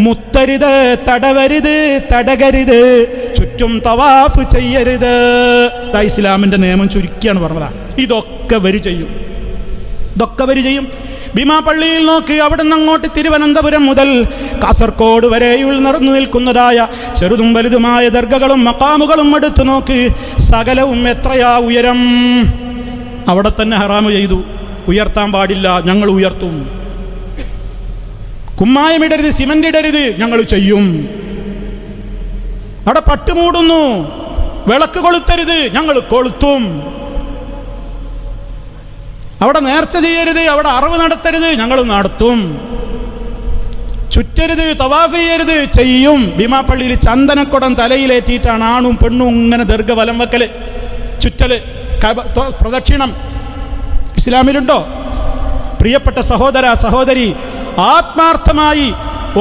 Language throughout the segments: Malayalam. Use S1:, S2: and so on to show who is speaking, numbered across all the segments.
S1: മുത്തരുത്, തടവരുത്, തടകരുത്, ചുറ്റും തവാഫ് ചെയ്യരുത്. ഇസ്ലാമിന്റെ നിയമം ചുരുക്കിയാണ് പറഞ്ഞതാ. ഇതൊക്കെ വരി ചെയ്യും. ഭീമാ പള്ളിയിൽ നോക്ക്, അവിടെ നിന്ന് അങ്ങോട്ട് തിരുവനന്തപുരം മുതൽ കാസർഗോഡ് വരെയുള്ള നിറഞ്ഞു നിൽക്കുന്നതായ ചെറുതും വലുതുമായ ദർഗകളും മഖാമുകളും എടുത്തു നോക്ക്. സകലവും എത്രയാ ഉയരം. അവിടെ തന്നെ ഹറാമ് ചെയ്തു. ഉയർത്താൻ പാടില്ല, ഞങ്ങൾ ഉയർത്തും. കുമ്മായമിടരുത്, സിമന്റ് ഇടരുത്, ഞങ്ങൾ ചെയ്യും. അവിടെ പട്ടുമൂടുന്നു, വിളക്ക് കൊളുത്തരുത്, ഞങ്ങൾ കൊളുത്തും. അവിടെ നേർച്ച ചെയ്യരുത്, അവിടെ അറിവ് നടത്തരുത്, ഞങ്ങൾ നടത്തും. ചുറ്റരുത്, തവാഫ് ചെയ്യരുത്, ചെയ്യും. ഭീമാപ്പള്ളിയിൽ ചന്ദനക്കുടം തലയിലേറ്റിയിട്ടാണ് ആണും പെണ്ണും ഇങ്ങനെ ദീർഘ വലം വെക്കല്, ചുറ്റല്, പ്രദക്ഷിണം. ഇസ്ലാമിലുണ്ടോ? പ്രിയപ്പെട്ട സഹോദര സഹോദരി, ആത്മാർത്ഥമായി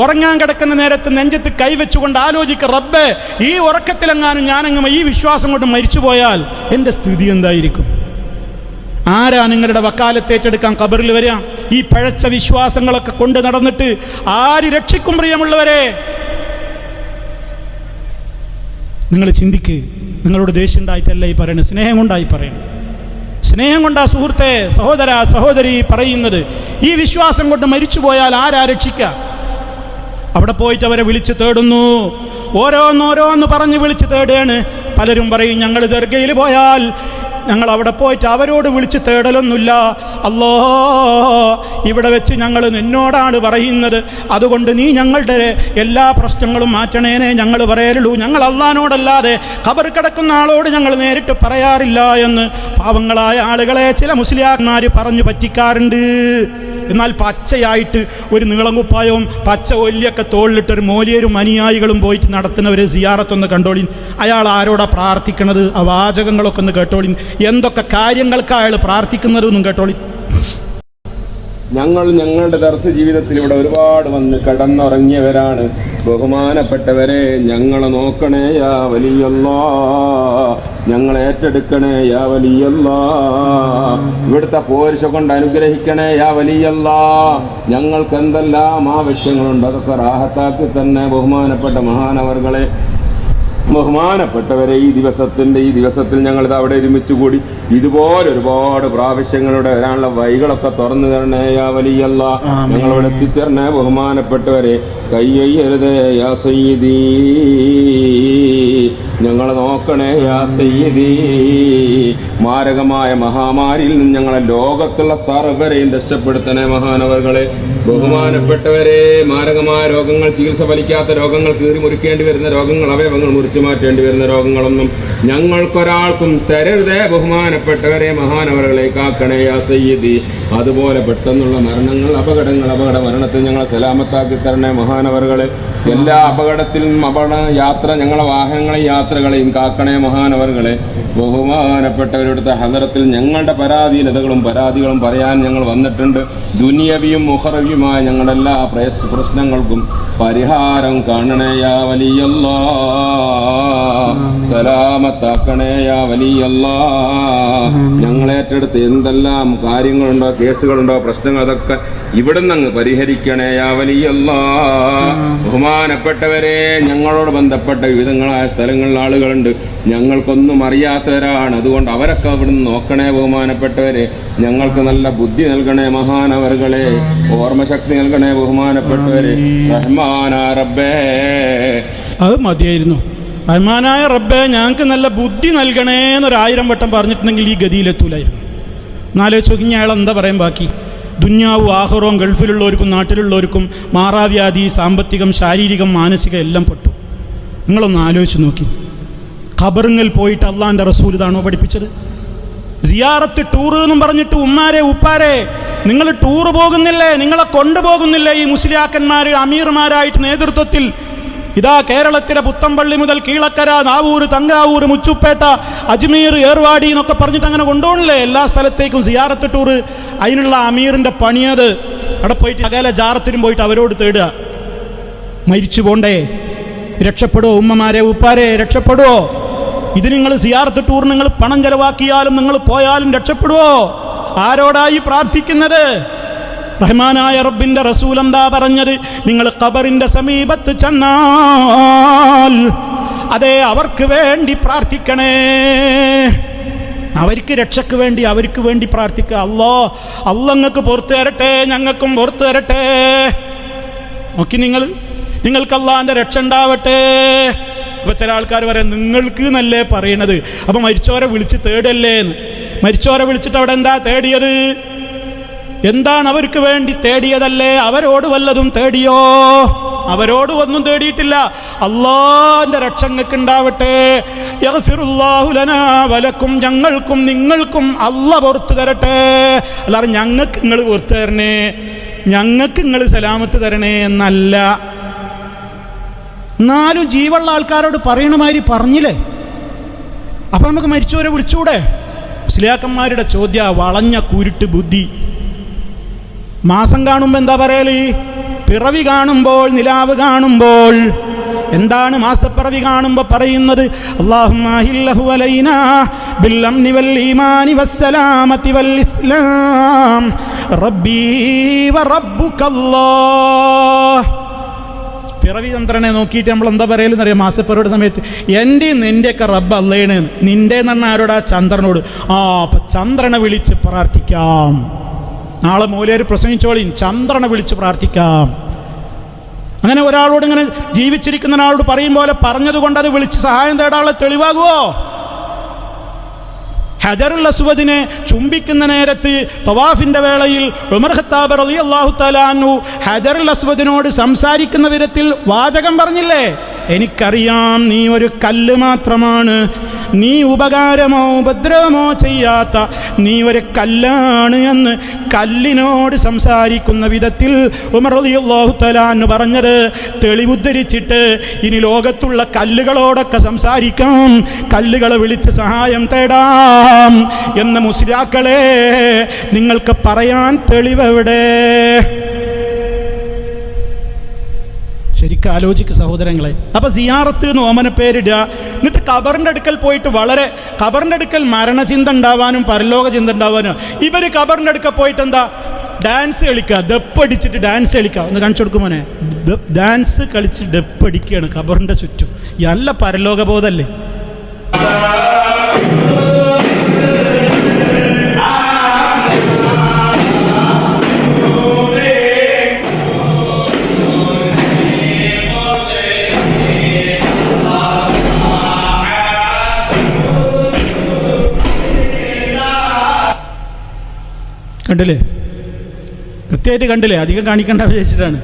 S1: ഉറങ്ങാൻ കിടക്കുന്ന നേരത്ത് നെഞ്ചത്ത് കൈവച്ചുകൊണ്ട് ആലോചിക്ക, റബ്ബേ, ഈ ഉറക്കത്തിലെങ്ങാനും ഞാനങ്ങ് ഈ വിശ്വാസം കൊണ്ട് മരിച്ചുപോയാൽ എൻ്റെ സ്ഥിതി എന്തായിരിക്കും? ആരാ നിങ്ങളുടെ വക്കാലത്തേറ്റെടുക്കാൻ ഖബറിൽ വരിക? ഈ പഴച്ച വിശ്വാസങ്ങളൊക്കെ കൊണ്ട് നടന്നിട്ട് ആര് രക്ഷിക്കും? പ്രിയമുള്ളവരെ, നിങ്ങൾ ചിന്തിക്ക്. നിങ്ങളോട് ദേഷ്യം ഉണ്ടായിട്ടല്ല ഈ പറയണത്, സ്നേഹം കൊണ്ടായി പറയണത്. സ്നേഹം കൊണ്ടാ സുഹൃത്തെ, സഹോദര സഹോദരി പറയുന്നത്. ഈ വിശ്വാസം കൊണ്ട് മരിച്ചുപോയാൽ ആരാ രക്ഷിക്കുക? അവിടെ പോയിട്ട് അവരെ വിളിച്ച് തേടുന്നു. ഓരോന്നോരോന്ന് പറഞ്ഞ് വിളിച്ച് തേടുകയാണ്. പലരും പറയും, ഞങ്ങൾ ദർഗയിൽ പോയാൽ ഞങ്ങൾ അവിടെ പോയിട്ട് അവരോട് വിളിച്ച് തേടലൊന്നുമില്ല. അല്ലാ, ഇവിടെ വെച്ച് ഞങ്ങൾ നിന്നോടാണ് പറയുന്നത്, അതുകൊണ്ട് നീ ഞങ്ങളുടെ എല്ലാ പ്രശ്നങ്ങളും മാറ്റണേനെ ഞങ്ങൾ പറയലുള്ളൂ. ഞങ്ങൾ അള്ളാനോടല്ലാതെ ഖബർ കിടക്കുന്ന ആളോട് ഞങ്ങൾ നേരിട്ട് പറയാറില്ല എന്ന് പാവങ്ങളായ ആളുകളെ ചില മുസ്ലിയാന്മാർ പറഞ്ഞു പറ്റിക്കാറുണ്ട്. എന്നാൽ പച്ചയായിട്ട് ഒരു നീളംകുപ്പായവും പച്ച ഒല്ലിയൊക്കെ തോളിലിട്ടൊരു മോലിയരും അനുയായികളും പോയിട്ട് നടത്തുന്നവരെ സിയാറത്തൊന്ന് കണ്ടോളിൻ. അയാൾ ആരോടാ പ്രാർത്ഥിക്കണത്? ആ വാചകങ്ങളൊക്കെ ഒന്ന് കേട്ടോളിൻ. എന്തൊക്കെ കാര്യങ്ങൾക്ക് അയാൾ പ്രാർത്ഥിക്കുന്നതൊന്നും കേട്ടോളിൻ.
S2: ഞങ്ങളുടെ ദർസ് ജീവിതത്തിൽ ഇവിടെ ഒരുപാട് വന്ന് കടന്നുറങ്ങിയവരാണ്. ബഹുമാനപ്പെട്ടവരെ, ഞങ്ങളെ നോക്കണേ യാ വലിയല്ലാ, ഞങ്ങളെ ഏറ്റെടുക്കണേ യാ വലിയല്ലാ, ഇവിടുത്തെ പോരിശ കൊണ്ട് അനുഗ്രഹിക്കണേ യാ വലിയല്ലാ. ഞങ്ങൾക്ക് എന്തെല്ലാം ആവശ്യങ്ങളുണ്ട് അതൊക്കെ റാഹത്താക്കി തന്നെ. ബഹുമാനപ്പെട്ട മഹാനവർകളെ, ബഹുമാനപ്പെട്ടവരെ, ഈ ദിവസത്തിൽ ഞങ്ങളിത് അവിടെ ഒരുമിച്ച് കൂടി ഇതുപോലെ ഒരുപാട് പ്രാവശ്യങ്ങളുടെ വരാനുള്ള വഴികളൊക്കെ തുറന്നു തരണേ യാ വലിയല്ലാ. ഞങ്ങളവിടെ എത്തിച്ചേർണേ. ബഹുമാനപ്പെട്ടവരെ, കയ്യരുതേ യാ സയ്യിദീ, ഞങ്ങളെ നോക്കണേ യാ സയ്യിദീ. മാരകമായ മഹാമാരിയിൽ നിന്ന് ഞങ്ങളെ ലോകത്തുള്ള സർവരെയും രക്ഷപ്പെടുത്തണേ മഹാനവർകളെ. ബഹുമാനപ്പെട്ടവരെ, മാരകമായ രോഗങ്ങൾ, ചികിത്സ ഫലിക്കാത്ത രോഗങ്ങൾ, കീറി മുറിക്കേണ്ടി വരുന്ന രോഗങ്ങൾ, അവയവങ്ങൾ മുറിച്ചു മാറ്റേണ്ടി വരുന്ന രോഗങ്ങളൊന്നും ഞങ്ങൾക്കൊരാൾക്കും തരരുതേ. ബഹുമാനപ്പെട്ടവരെ, മഹാനവറുകളെ കാക്കണേ യാ സയ്യിദി. അതുപോലെ പെട്ടെന്നുള്ള മരണങ്ങൾ, അപകട മരണത്തിൽ ഞങ്ങളെ സലാമത്താക്കി തരണേ മഹാനവറുകളെ. എല്ലാ അപകടത്തിൽ നിന്നും യാത്ര, ഞങ്ങളെ വാഹനങ്ങളെയും യാത്രകളെയും കാക്കണേ മഹാനവറുകളെ. ബഹുമാനപ്പെട്ടവരുടെ ഹദറത്തിൽ ഞങ്ങളുടെ പരാതികളും പറയാൻ ഞങ്ങൾ വന്നിട്ടുണ്ട്. ദുനിയവിയും മുഖറവിയുമായ ഞങ്ങളുടെ എല്ലാ പ്രശ്നങ്ങൾക്കും പരിഹാരം കാണണേ യാ വലിയല്ലാ, സലാമത്താക്കണേ യാ വലിയല്ലാ. ഞങ്ങളേറ്റെടുത്ത് എന്തെല്ലാം കാര്യങ്ങളുണ്ടോ, കേസുകളുണ്ടോ, പ്രശ്നങ്ങൾ, അതൊക്കെ ഇവിടുന്ന് അങ്ങ് പരിഹരിക്കണേ യാ വലിയല്ലാ. ബഹുമാനപ്പെട്ടവരെ, ഞങ്ങളോട് ബന്ധപ്പെട്ട വിവിധങ്ങളായ സ്ഥലങ്ങളിൽ ആളുകളുണ്ട്, ഞങ്ങൾക്കൊന്നും അറിയാത്തവരാണ്. അതുകൊണ്ട് അവരൊക്കെ അവിടുന്ന് നോക്കണേ ബഹുമാനപ്പെട്ടവരെ. ഞങ്ങൾക്ക് നല്ല ബുദ്ധി നൽകണേ മഹാനവറുകളെ, ഓർമ്മശക്തി നൽകണേ ബഹുമാനപ്പെട്ടവരെ. റഹ്മാനാ റബ്ബേ,
S1: അത് മതിയായിരുന്നു. റഹ്മാനായ റബ്ബേ, ഞങ്ങൾക്ക് നല്ല ബുദ്ധി നൽകണേ എന്നൊരായിരം വട്ടം പറഞ്ഞിട്ടുണ്ടെങ്കിൽ ഈ ഗതിയിലെത്തൂലായിരുന്നു. എന്നാലോചിച്ച് നോക്കി, അയാൾ എന്താ പറയാൻ ബാക്കി? ദുന്യാവും ആഹ്റവും ഗൾഫിലുള്ളവർക്കും നാട്ടിലുള്ളവർക്കും മാറാവ്യാധി, സാമ്പത്തികം, ശാരീരികം, മാനസികം എല്ലാം പെട്ടു. നിങ്ങളൊന്ന് ആലോചിച്ച് നോക്കി. ഖബറിങ്ങിൽ പോയിട്ട് അള്ളാൻ്റെ റസൂൽ ഇതാണോ പഠിപ്പിച്ചത്? സിയാറത്ത്, ടൂറ് എന്നും പറഞ്ഞിട്ട് ഉമ്മാരെ ഉപ്പാരെ നിങ്ങൾ ടൂറ് പോകുന്നില്ലേ? നിങ്ങളെ കൊണ്ടുപോകുന്നില്ലേ ഈ മുസ്ലിയാക്കന്മാർ അമീർമാരായിട്ട് നേതൃത്വത്തിൽ? ഇതാ കേരളത്തിലെ പുത്തമ്പള്ളി മുതൽ കീഴക്കര, നാവൂർ, തങ്കാവൂർ, മുച്ചുപ്പേട്ട, അജ്മീർ, ഏർവാടി എന്നൊക്കെ പറഞ്ഞിട്ട് അങ്ങനെ കൊണ്ടുപോകണില്ലേ എല്ലാ സ്ഥലത്തേക്കും സിയാറത്ത് ടൂറ്? അതിനുള്ള അമീറിൻ്റെ പണിയത്. അവിടെ പോയിട്ട് അകല ജാറത്തിനും പോയിട്ട് അവരോട് തേടുക, മരിച്ചു പോണ്ടേ, രക്ഷപ്പെടുവോ ഉമ്മമാരെ ഉപ്പാരെ, രക്ഷപ്പെടുവോ? ഇത് നിങ്ങൾ സിയാറത്ത് ടൂർ നിങ്ങൾ പണം ചെലവാക്കിയാലും നിങ്ങൾ പോയാലും രക്ഷപ്പെടുവോ? ആരോടായി പ്രാർത്ഥിക്കുന്നത്? റഹ്മാനായ റബ്ബിന്റെ റസൂൽ എന്താ പറഞ്ഞത്? നിങ്ങൾ ഖബറിന്റെ സമീപത്ത് ചെന്നാൽ അതെ അവർക്ക് വേണ്ടി പ്രാർത്ഥിക്കണേ, അവർക്ക് രക്ഷയ്ക്ക് വേണ്ടി അവർക്ക് വേണ്ടി പ്രാർത്ഥിക്കുക. അള്ളങ്ങൾക്ക് പുറത്തു തരട്ടെ, ഞങ്ങൾക്കും പുറത്തു തരട്ടെ. നോക്കി നിങ്ങൾക്ക് അള്ളാന്റെ രക്ഷ ഉണ്ടാവട്ടെ. അപ്പൊ ചില ആൾക്കാർ പറയാം നിങ്ങൾക്ക് നല്ലേ പറയണത്, അപ്പൊ മരിച്ചോരെ വിളിച്ച് തേടല്ലേന്ന്. മരിച്ചോരെ വിളിച്ചിട്ട് അവിടെ എന്താ തേടിയത്? എന്താണ് അവർക്ക് വേണ്ടി തേടിയതല്ലേ? അവരോട് വല്ലതും തേടിയോ? അവരോട് ഒന്നും തേടിയിട്ടില്ല. അള്ളാന്റെ രക്ഷ നിങ്ങൾക്ക് ഉണ്ടാവട്ടെ. യഗ്ഫിറുല്ലാഹു ലനാ വലക്കും, ഞങ്ങൾക്കും നിങ്ങൾക്കും അള്ള പുറത്തു തരട്ടെ. അല്ലാതെ ഞങ്ങൾക്ക് നിങ്ങൾ പുറത്തു തരണേ, ഞങ്ങൾക്ക് നിങ്ങൾ സലാമത്ത് തരണേ എന്നല്ല. എന്നാലും ജീവുള്ള ആൾക്കാരോട് പറയണ മാതിരി പറഞ്ഞില്ലേ? അപ്പം നമുക്ക് മരിച്ചവരെ വിളിച്ചൂടെ? മുസ്ലിയാക്കന്മാരുടെ ചോദ്യ വളഞ്ഞ കുരുട്ട് ബുദ്ധി. മാസം കാണുമ്പോൾ എന്താ പറയല്? പിറവി കാണുമ്പോൾ, നിലാവ് കാണുമ്പോൾ എന്താണ് മാസപ്പിറവി കാണുമ്പോൾ പറയുന്നത്? അല്ലാഹുമ്മ അഹില്ലഹു അലൈനാ ബിൽ അംനി വൽ ഈമാനി വസ്സലാമതി വൽ ഇസ്ലാം റബ്ബി വ റബ്ബുകല്ലാഹ്. പിറവി ചന്ദ്രനെ നോക്കിയിട്ട് നമ്മൾ എന്താ പറയലെന്നറിയാം? മാസപ്പിറവിയുടെ സമയത്ത് എൻ്റെയും നിൻ്റെയൊക്കെ റബ്ബ് അല്ലേണ്. നിൻ്റെ എന്ന് പറഞ്ഞാൽ ആരോടാ? ചന്ദ്രനോട്. അപ്പം ചന്ദ്രനെ വിളിച്ച് പ്രാർത്ഥിക്കാം. നാളെ മൂലര് പ്രസംഗിച്ചോളി, ചന്ദ്രനെ വിളിച്ച് പ്രാർത്ഥിക്കാം. അങ്ങനെ ഒരാളോട് ഇങ്ങനെ ജീവിച്ചിരിക്കുന്ന ഒരാളോട് പറയും പോലെ പറഞ്ഞതുകൊണ്ട് അത് വിളിച്ച് സഹായം തേടാനുള്ള തെളിവാകുമോ? ഹജറുൽ അസ്വദിനെ ചുംബിക്കുന്ന നേരത്ത് തവാഫിന്റെ വേളയിൽ ഉമർ ഖത്താബ് റളിയല്ലാഹു തആല അൻഹു ഹജറുൽ അസ്വദിനോട് സംസാരിക്കുന്ന വിധത്തിൽ വാചകം പറഞ്ഞില്ലേ? എനിക്കറിയാം നീ ഒരു കല്ല് മാത്രമാണ്, നീ ഉപകാരമോ ഉപദ്രവമോ ചെയ്യാത്ത നീ ഒരു കല്ലാണ് എന്ന് കല്ലിനോട് സംസാരിക്കുന്ന വിധത്തിൽ ഉമർ റളിയല്ലാഹു തആല അൻഹു പറഞ്ഞത് തെളിവുദ്ധരിച്ചിട്ട് ഇനി ലോകത്തുള്ള കല്ലുകളോടൊക്കെ സംസാരിക്കാം, കല്ലുകളെ വിളിച്ച് സഹായം തേടാം എന്ന മുസ്ലിയാക്കളെ നിങ്ങൾക്ക് പറയാൻ തെളിവെവിടെ? ശരിക്കും ആലോചിക്കുക സഹോദരങ്ങളെ. അപ്പൊ സിയാറത്ത് എന്ന് ഓമന പേരിടുക, എന്നിട്ട് ഖബറിന്റെ അടുക്കൽ പോയിട്ട് ഖബറിന്റെ അടുക്കൽ മരണചിന്ത ഉണ്ടാവാനും പരലോക ചിന്ത ഉണ്ടാവാനും ഇവര് ഖബറിന്റെ അടുക്കൽ പോയിട്ട് എന്താ ഡാൻസ് കളിക്കുക, ദപ്പടിച്ചിട്ട് ഡാൻസ് കളിക്കുക. ഒന്ന് കാണിച്ചു കൊടുക്കുമോനെ, ഡാൻസ് കളിച്ച് ദപ്പടിക്കുകയാണ് ഖബറിന്റെ ചുറ്റും. നല്ല പരലോക ബോധല്ലേ? കണ്ടില്ലേ? കൃത്യമായിട്ട് കണ്ടില്ലേ? അധികം കാണിക്കേണ്ട വിചാരിച്ചിട്ടാണ്.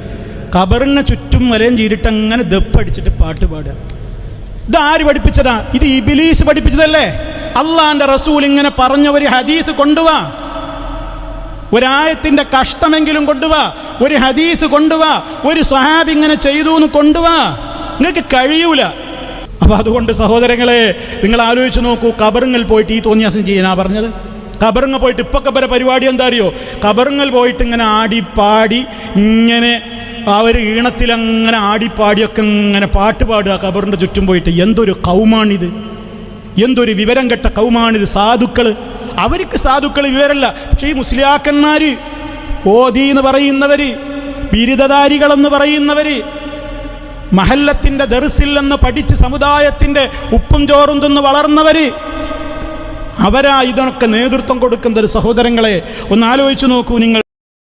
S1: ഖബറിനെ ചുറ്റും വലയം ചീരിട്ട് അങ്ങനെ ദപ്പടിച്ചിട്ട് പാട്ട് പാടുക. ഇതാര് പഠിപ്പിച്ചതാ? ഇത് ഇബ്ലീസ് പഠിപ്പിച്ചതല്ലേ? അള്ളാന്റെ റസൂൽ ഇങ്ങനെ പറഞ്ഞ ഒരു ഹദീസ് കൊണ്ടുവാ, ഒരായത്തിന്റെ കഷ്ടമെങ്കിലും കൊണ്ടുവാ, ഒരു ഹദീസ് കൊണ്ടുവാ, ഒരു സ്വഹാബി ഇങ്ങനെ ചെയ്തു എന്ന് കൊണ്ടുവാ. നിങ്ങൾക്ക് കഴിയൂല. അപ്പൊ അതുകൊണ്ട് സഹോദരങ്ങളെ നിങ്ങൾ ആലോചിച്ച് നോക്കൂ, ഖബറിൽ പോയിട്ട് ഈ തോന്നിയാസം ചെയ്യാനാ പറഞ്ഞത്? ഖബറിങ്ങ പോയിട്ട് ഇപ്പൊക്കെ വരെ പരിപാടി എന്താ അറിയോ? ഖബറിങ്ങൽ പോയിട്ട് ഇങ്ങനെ ആടിപ്പാടി ഇങ്ങനെ അവർ ഈണത്തിലങ്ങനെ ആടിപ്പാടിയൊക്കെ ഇങ്ങനെ പാട്ട് പാടുക ഖബറിൻ്റെ ചുറ്റും പോയിട്ട്. എന്തൊരു കൗമാണിത്, എന്തൊരു വിവരം കെട്ട കൗമാണിത്. സാധുക്കൾ, അവർക്ക് സാധുക്കൾ വിവരമല്ല. പക്ഷേ ഈ മുസ്ലിയാക്കന്മാര്, ഓദി എന്ന് പറയുന്നവര്, ബിരുദധാരികളെന്ന് പറയുന്നവര്, മഹല്ലത്തിൻ്റെ ദർസിൽ നിന്ന് പഠിച്ച് സമുദായത്തിൻ്റെ ഉപ്പും ചോറും തിന്ന് വളർന്നവര്, അവരാ ഇതൊക്കെ നേതൃത്വം കൊടുക്കുന്നത്. സഹോദരങ്ങളെ ഒന്ന് ആലോചിച്ചു നോക്കൂ നിങ്ങൾ.